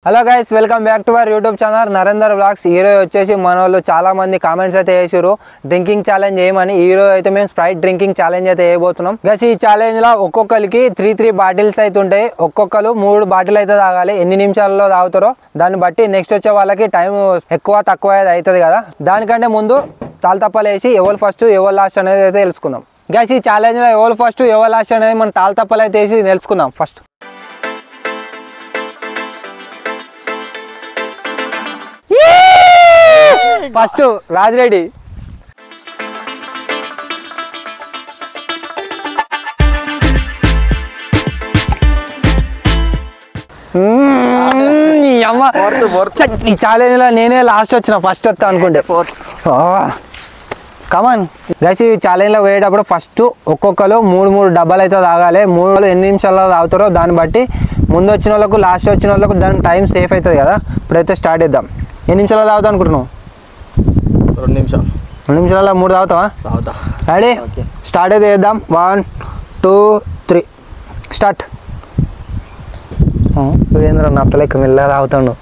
Hello guys, welcome back to our YouTube channel Narender vlogs. ఈరోజు వచ్చేసి మన వాళ్ళు చాలా మంది కామెంట్స్ అయితే వేసారు డ్రింకింగ్ ఛాలెంజ్ చేయమని. ఈరోజు అయితే మేము స్ప్రైట్ డ్రింకింగ్ ఛాలెంజ్ అయితే వేయబోతున్నాం. గైస్ ఈ ఛాలెంజ్ లో ఒక్కొక్కరికి 3 బాటిల్స్ అయితే ఉంటాయి. ఒక్కొక్కరు 3 బాటిల్ అయితే తాగాలి. ఎన్ని నిమిషాల్లో తాగుతారో దాన్ని బట్టి నెక్స్ట్ వచ్చే వాళ్ళకి టైం ఎక్కువ తక్కువ అవుతుంది కదా. దానికంటే ముందు తాళతప్పలు వేసి ఎవరు ఫస్ట్ ఎవరు లాస్ట్ అనేది అయితే తెలుసుకుందాం. గైస్ ఈ ఛాలెంజ్ లో ఎవరు ఫస్ట్ ఎవరు లాస్ట్ అనేది మనం తాళతప్పలు అయితే వేసి తెలుసుకుందాం. ఫస్ట్ రాజిరెడ్డి. ఈ ఛాలెంజ్ లో నేనే లాస్ట్ వచ్చిన, ఫస్ట్ వస్తా అనుకుంటే. కమాన్ గైస్, ఈ ఛాలెంజ్ లో పోయేటప్పుడు ఫస్ట్ ఒక్కొక్కరు 3 డబ్బాలు అయితే తాగాలి. 3 ఎన్ని నిమిషాల్లో తాగుతారో దాన్ని బట్టి ముందు వచ్చిన వాళ్ళకు లాస్ట్ వచ్చిన వాళ్ళకు దాని టైం సేఫ్ అవుతుంది కదా. ఇప్పుడైతే స్టార్ట్ చేద్దాం. ఎన్ని నిమిషాలు తాగుతావు అనుకుంటున్నావు? 2 నిమిషాలు. 2 నిమిషాల్లో 3 తాగుతావా? రెడీ, స్టార్ట్ అయితే చేద్దాం. 1 2 3 స్టార్ట్. వీరేంద్ర నత్తలేక మెల్లగా తాగుతాడు.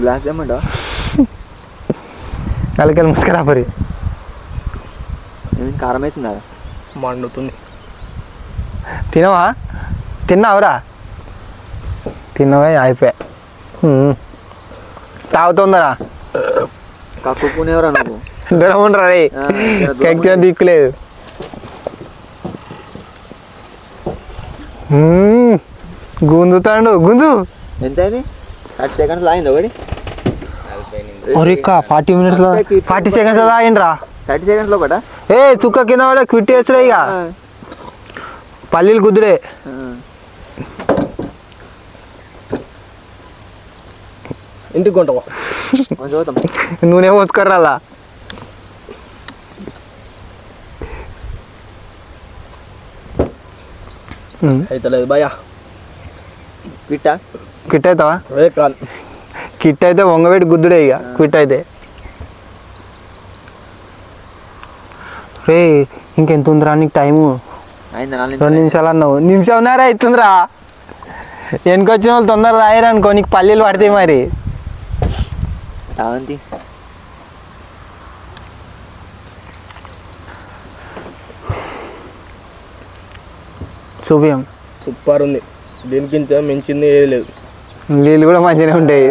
గ్లాస్ ఏమంటా కలకలు ముసుకరా పరి కారం అవుతుందా? మండుతుంది. తినవా? తిన్నావురా? తిన్నవే అయిపోయా. తాగుతుందరా? కక్కునేవరా నువ్వు? గడముండ్రా రే, కక్కిన దిక్కులేదు. గుంజుతాడు గుంజు. ఎంత అయింది? 30 సెకండ్స్ లాగింది ఒకటి. 40 minutes 40 seconds తాగిండ్రా. 30 సెకండ్స్ లో ఒకట. ఏ చుక్క కింద వాడే క్విట్ వేసుడే. ఇక పల్లీలు కుదురే. ఇంటికి కొంటావా? నూనె పోసుకర్రాలా. అయితే లేదు భయ్యా. కిట్టా కిట్ అవుతావా? కాదు, కిట్ అయితే వంగవేటి గుద్దుడే. ఇక క్విట్ అయితే రే ఇంకెంత ఉందిరా నీకు టైము? 2 నిమిషాలు అన్నావు. నిమిషంన్నర అవుతుందిరా. వెనుకొచ్చిన వాళ్ళు తొందర రాయరనుకో నీకు పల్లీలు పడతాయి. మరి చూపియం. సూపర్ ఉంది. దీనికింత మించింది ఏది లేదు. నీళ్ళు కూడా మంచిగానే ఉంటాయి.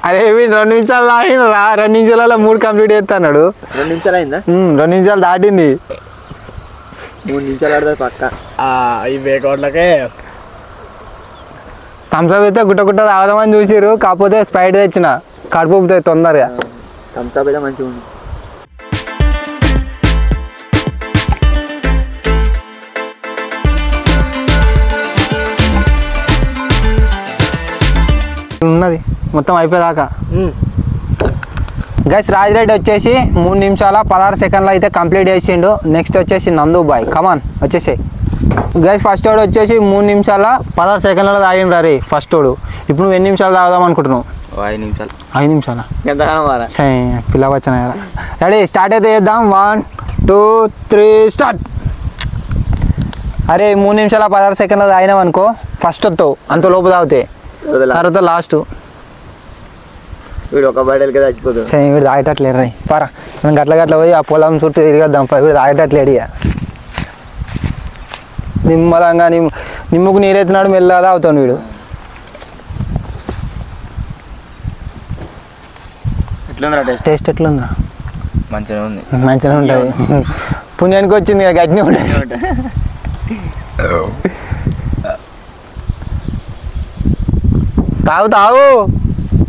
అరే 2 నిమిషాలు ఆగినరా? 2 నిమిషాలలో 3 కంప్లీట్ చేస్తాడు. 2 నిమిషాలు అయిందా? 2 నిమిషాలు దాటింది. 3 నిమిషాలు ఆడుతుంది పక్క. ఈ వేకోట్లకే థమ్స్అప్ అయితే గుట్ట తాగుదామని చూసిరు. కాకపోతే స్ప్రైట్ తెచ్చిన కడుపుతుంది తొందరగా. థమ్స్అప్ అయితే మంచిగా ఉంది. ఉన్నది మొత్తం అయిపోయేదాకా. గైస్ రాజిరెడ్డి వచ్చేసి 3 నిమిషాల 16 సెకండ్లు అయితే కంప్లీట్ చేసిండు. నెక్స్ట్ వచ్చేసి నందు బాయ్. కమాన్ వచ్చేసి గైస్ ఫస్ట్ వాడు వచ్చేసి 3 నిమిషాల 16 సెకండ్లలో తాగిండ్రా రే ఫస్ట్ వాడు. ఇప్పుడు నువ్వు ఎన్ని నిమిషాలు తాగుదాం అనుకుంటున్నావు? 5 నిమిషాలు. 5 నిమిషాలా? ఎంతగానో పిల్ల వచ్చిన. రెడీ, స్టార్ట్ అయితే చేద్దాం. 1 2 3 స్టార్ట్. అరే 3 నిమిషాల 16 సెకండ్లు తాగినాం అనుకో ఫస్ట్ వస్తావు. అంత లోపు తాగితే తర్వాత లాస్ట్ వీడు ఒక బాటిల్కి చచ్చిపోతాడు. వీడు తాగేటట్లేడు రా. పారా మనం గట్ల పోయి ఆ పొలం చుట్టూ తిరిగేద్దాం. వీడు తాగేటట్లేడు. ఇక నిమ్మలంగా నిమ్మకు నీరెత్తినాడు మెల్లగా తాగుతాడు వీడు. టేస్ట్ ఎట్లుందిరా? మంచిగా ఉంది. మంచిగా ఉంటుంది. పుణ్యానికి వచ్చింది ఇక గట్టినే ఉంటుంది. తాగు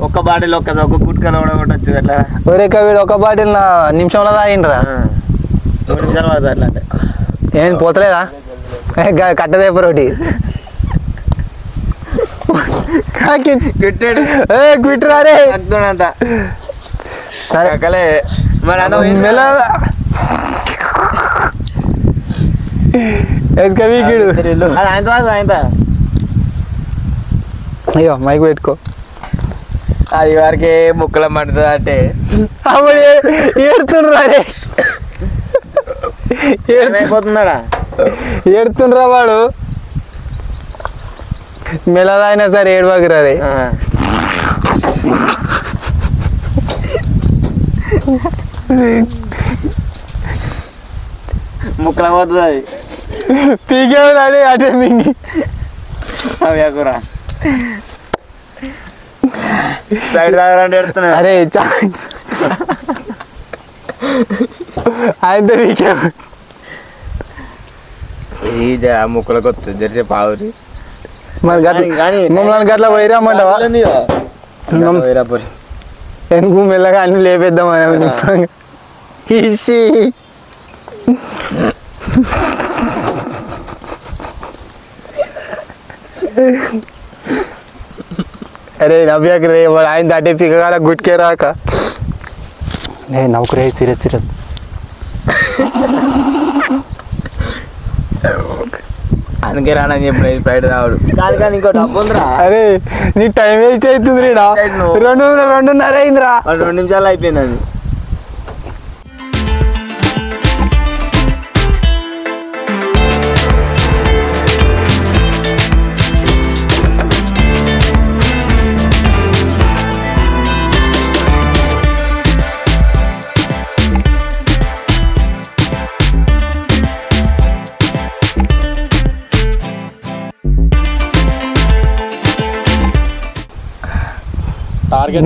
ఒక్క బాటిల్ ఒక్క గుట్కలో కొట్టచ్చు. అట్లా ఒరేక వీడు ఒక బాటిల్ నా నిమిషంలో తాగిండ్రా. 2 నిమిషాలు పడుతుంది. అట్లా అంటే ఏం పోతలేదా? కట్టదేప రోటి క్విట్టరా రే. సరే అయ్యో మైక్ పెట్టుకో. అది వరకే ముక్కల మండుతుంది అంటే అప్పుడు ఏడుతుండ్రా రే ఏమైపోతున్నాడా ఏడుతుండ్రా వాడు మెల్లదైనా సరే ఏడవకురా రే ముక్కల పోతుంది అది పీకేవాడి అటే మింగి అవి ఆకురా స్ప్రైట్ తాగాలంటే ఎడుతున్నా అరే ఆయనతో పీకేవాడు ముక్కలకు వస్తుంది జరిసేపు ఆవురి మరి మమ్మల్ని గట్లా పోయిరామంటావా ఎందుకు మెల్లగా అన్ని లేపేద్దామని ఈసి అరే నవ్యాక రే వాడు ఆయన దాటే పీకగాల గుట్కే రాక నవ్వుకు రే సీరియస్ సీరియస్ అందుకే రానని చెప్పిన స్ప్రైట్ తాగుడు కానీ ఇంకో డబ్బు ఉందిరా అరే నీ టైం వేస్ట్ అవుతుంది రీడా 2:30 అయిందిరా 2 నిమిషాలు అయిపోయింది అది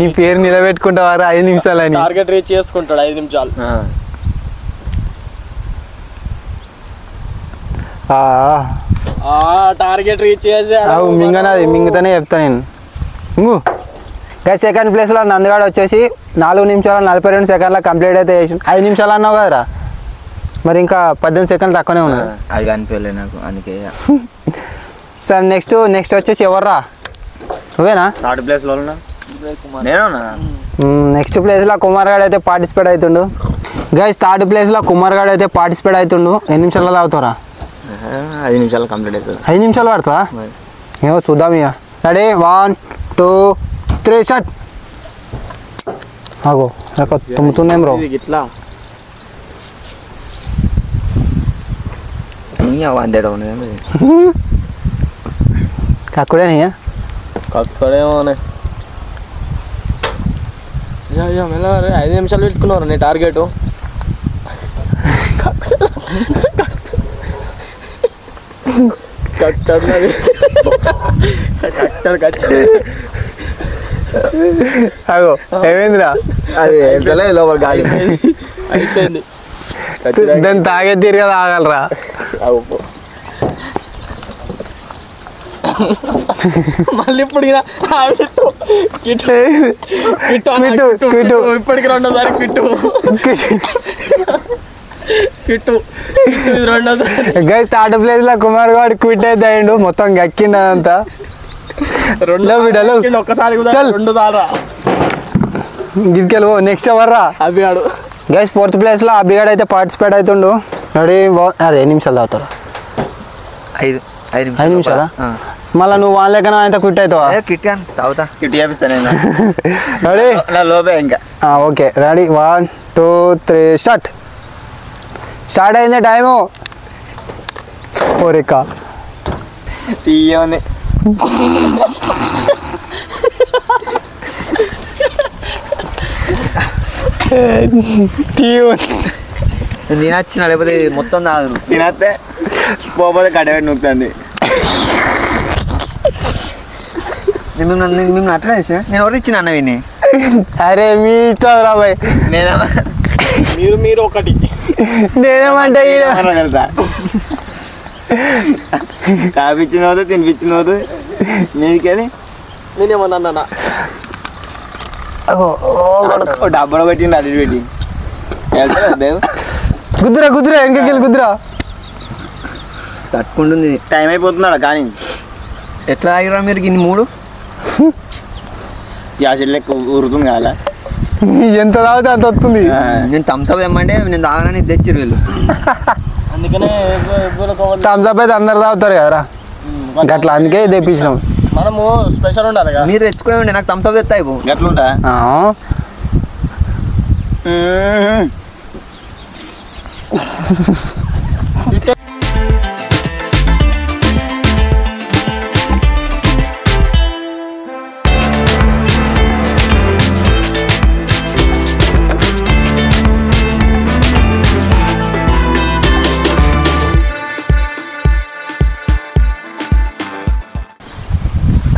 నీ పేరు నిలబెట్టుకుంటావారా 5 నిమిషాలని టార్గెట్ రీచ్ చేసుకుంటాడు 5 నిమిషాలు టార్గెట్ రీచ్ చేసి మింగనాది మింగుతానే చెప్తా నేను ఇంగు ఇంకా సెకండ్ ప్లేస్లో నందిగాడు వచ్చేసి 4 నిమిషాల 42 సెకండ్ల కంప్లీట్ అయితే చేసి 5 నిమిషాలు అన్నావు కదరా మరి ఇంకా 18 సెకండ్లు తక్కువనే ఉన్నాయి అది కనిపించలే నాకు అందుకే సార్ నెక్స్ట్ వచ్చేసి ఎవర్రా నువ్వేనా థర్డ్ ప్లేస్లో ఉన్నా నేనున్నా నెక్స్ట్ ప్లేస్లో కుమార్ గాడు అయితే పార్టిసిపేట్ అవుతుండు గైస్ థర్డ్ ప్లేస్లో కుమార్ గాడు అయితే పార్టిసిపేట్ అవుతుండు ఎన్ని నిమిషాలలో అవుతారా 5 నిమిషాలు కంప్లీట్ అవుతుంది 5 నిమిషాలు పడుతుందా ఏమో చూద్దాం ఇక రెడీ 1 2 3 షట్ ఆగో తుమ్ముతుందేం రో ఇట్లా కక్కుడేనా కక్కడేమోనే మెల్ల 5 నిమిషాలు పెట్టుకున్నారు నీ టార్గెట్ అగో ఏమైందిరా అది లోపల గాలి అయిపోయింది దాన్ని తాగే తీరుగా తాగలరా మళ్ళీ ఇప్పుడు ఇప్పటికి రెండోసారి కిట్టు రెండోసారి గైస్ థర్డ్ ప్లేస్ లో కుమార్ గారు క్విట్ అయితే అయ్యిండు మొత్తం గక్కిండు అదంతా ఒక్కసారి రెండు గిరికెళ్ళి నెక్స్ట్ ఎవర్రా అభిగాడు గైస్ ఫోర్త్ ప్లేస్ లో అభిగాడు అయితే పార్టిసిపేట్ అవుతుండు రెడీ అరే 5 నిమిషాలు తాగుతారా 5 నిమిషాలా మళ్ళీ నువ్వు వాళ్ళ లెక్కన అయితే క్విట్ అవుతావా కిట్ తాగుతా కిట్ చేపిస్తాను రెడీ లోపే ఇంకా ఓకే రెడీ 1 2 3 స్టార్ట్ అయింది టైము ఓరేకా తీయని తినచ్చిన లేకపోతే మొత్తం తాగను తినస్తే పోతే కట్టబెట్టి నొక్కుతుంది మేము అట్లా చేసా నేను ఎవరు ఇచ్చిన అన్న విని అరే మీ ఇష్టం రాబాయ్ మీరు ఒకటి నేనేమంటే తెలుసా తాపించిన పోతే తినిపించిన పోతే మీదికెళ్ళి నేనేమన్నా డబ్బులో పెట్టిండు అడిగి పెట్టి కుదురా వెనకెళ్ళి కుదురా తట్టుకుంటుంది టైం అయిపోతున్నాడా కానీ ఎట్లా ఆగిరా మీరు ఇన్ని 3 యాసిడ్ లెక్క ఊరుతుంది కదా ఎంత తాగితే అంత వస్తుంది నేను థమ్స్అప్ తెమ్మంటే నేను తాగనని తెచ్చిరు వీళ్ళు అందుకనే థమ్స్అప్ అయితే అందరు తాగుతారు కదరా అట్లా అందుకే తెప్పించినాం మనము స్పెషల్ ఉండాలి కదా. మీరు తెచ్చుకునే ఉండే నాకు థమ్స్ అప్ తెస్తాయి ఎట్లుంటా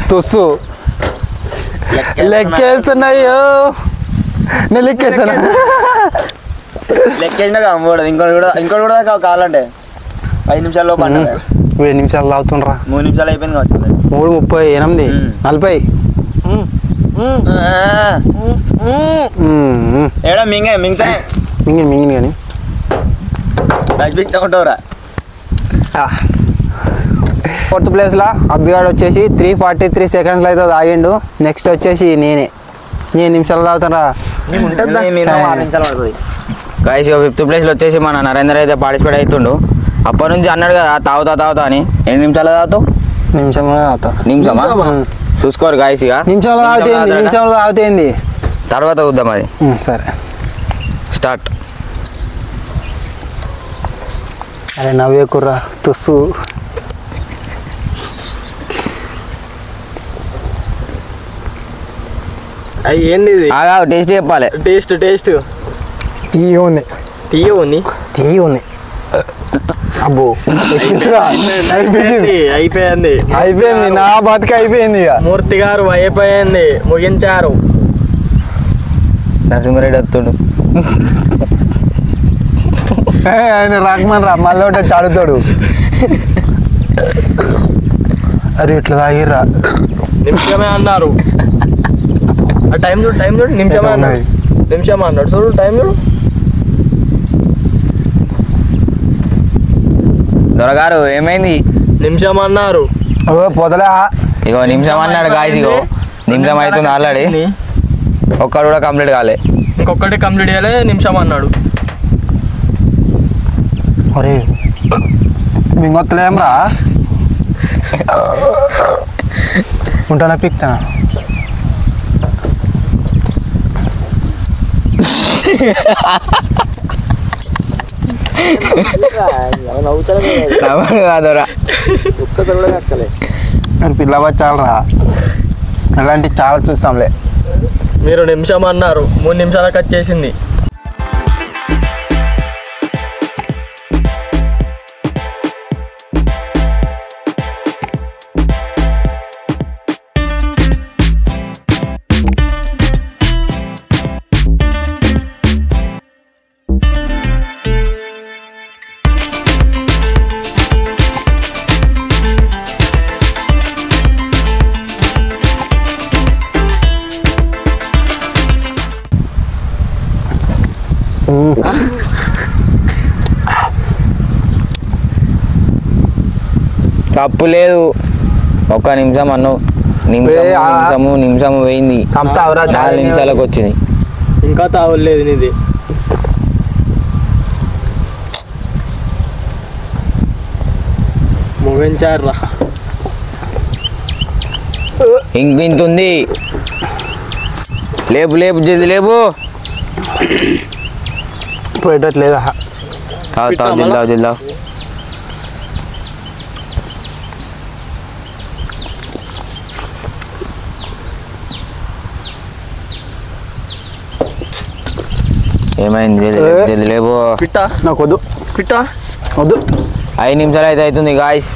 తుస్సు లెక్కేస్తున్నాయో నేను లెక్కేస్తాను. లెక్కేసినా అమ్మకూడదు. ఇంకోటి కూడా కావాలంటే 5 నిమిషాల్లో పండుగ. 7 నిమిషాలు తాగుతుండ్రా. 3 నిమిషాలు అయిపోయింది కావచ్చు. 3:38 40. ఏడా మింగితే మింగిని కానీ డస్ట్బిన్ ఉంటావురా. 4th ప్లేస్లో అబ్బిగాడు వచ్చేసి 3:43 సెకండ్స్లో అయితే తాగిండు. నెక్స్ట్ వచ్చేసి నేను నిమిషాలు తాగుతారా. గైస్ 5th ప్లేస్లో వచ్చేసి మన నరేందర్ అయితే పార్టిసిపేట్ అవుతుండు. అప్పటి నుంచి అన్నాడు కదా తాగుతా అని. ఎన్ని నిమిషాలు తాగుతావు? నిమిషమా చూసుకోరు గాయస్. ఇక నిమిషంలో తాగుతుంది తర్వాత చూద్దాం అది. సరే స్టార్ట్. అరే నవ్వే కుర్రా తుస్సు. అవి ఏంది ఇది? టేస్ట్ చెప్పాలి. టేస్ట్ తీయ ఉంది అబ్బో అయిపోయింది నా బతుక అయిపోయింది. ఇక మూర్తి గారు అయిపోయింది, ముగించారు. నరసింహారెడ్డి వస్తుండు. ఆయన రాకమని రా మళ్ళీ ఒకటి చాడుతాడు. అరే ఇట్లా తాగిర్రా. నిమిషమే అన్నారు. టైం చూడు నిమిషమే అన్నాడు. చూడు టైం చూడు. దొరగారు ఏమైంది? నిమిషం అన్నారు. పొదలే ఇగో నిమిషం అన్నాడు గాయస్. ఇగో నిమిషం అవుతుంది ఆల్రెడీ. ఒక్కడు కూడా కంప్లీట్ కాలే. ఇంకొకటి కంప్లీట్ చేయాలి. నిమిషం అన్నాడు. ఒరే మింగొత్తలేం రా. ఉంటానా పిక్తానా. పిల్ల వచ్చాలరా. అలాంటి చాలా చూస్తాంలే. మీరు నిమిషం అన్నారు, 3 నిమిషాలకు వచ్చేసింది. తప్పు లేదు. 1 నిమిషం అన్నావు. నిమిషము పోయింది. 4 నిమిషాలకు వచ్చింది. ఇంకా తావలేదు నీది. ముగించారా. ఇంత ఉంది. లేపు జల్ది లేపు. పోయేటట్లేదా? జిల్లా ఏమైంది? జల్ది లేపు. నాకు వద్దు వద్దు. 5 నిమిషాలు అయితే అవుతుంది గాయస్.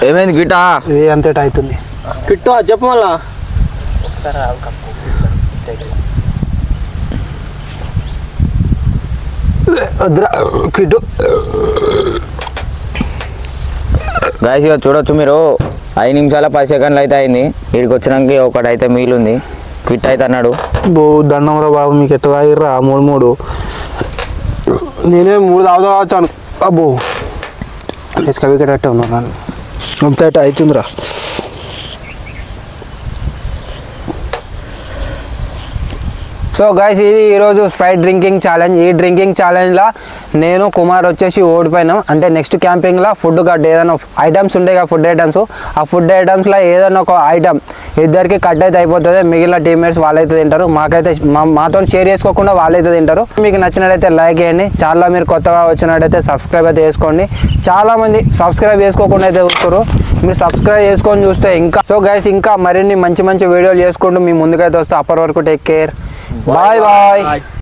ఏమైంది గిట్టా? అంతేట అవుతుంది. చెప్పు మళ్ళా. గాయస్ ఇక చూడొచ్చు మీరు. 5 నిమిషాల 10 సెకండ్లు అయితే అయింది. వీడికి వచ్చినాక ఒకటి అయితే మిగిలింది. క్విట్ అయితే అన్నాడు. దండం రా బాబు, మీకు ఎట్లా తాగిర్రా? 3 నేనే 3 తాగుతాను. అబ్బో ఇసుక వికెట్ ఉన్నాను నన్ను. అంతేట అవుతుందిరా. సో సో గైస్ ఇది ఈరోజు స్ప్రైట్ డ్రింకింగ్ ఛాలెంజ్. ఈ డ్రింకింగ్ ఛాలెంజ్లో నేను కుమార్ వచ్చేసి ఓడిపోయినాం. అంటే నెక్స్ట్ క్యాంపింగ్లో ఫుడ్ కట్ ఏదైనా ఐటమ్స్ ఉంటాయి కదా, ఫుడ్ ఐటమ్స్, ఆ ఫుడ్ ఐటమ్స్లో ఏదైనా ఒక ఐటమ్ ఇద్దరికి కట్ అయితే అయిపోతుంది. మిగిలిన టీమ్మేట్స్ వాళ్ళైతే తింటారు. మాకైతే మాతో షేర్ చేసుకోకుండా వాళ్ళైతే తింటారు. మీకు నచ్చినట్టయితే లైక్ చేయండి. చాలా మీరు కొత్తగా వచ్చినట్టయితే సబ్స్క్రైబ్ అయితే చేసుకోండి. చాలామంది సబ్స్క్రైబ్ చేసుకోకుండా అయితే చూస్తారు. మీరు సబ్స్క్రైబ్ చేసుకొని చూస్తే ఇంకా సో గైస్ ఇంకా మరిన్ని మంచి మంచి వీడియోలు చేసుకుంటూ మీ ముందుకైతే వస్తే అప్పటి వరకు టేక్ కేర్. Bye bye.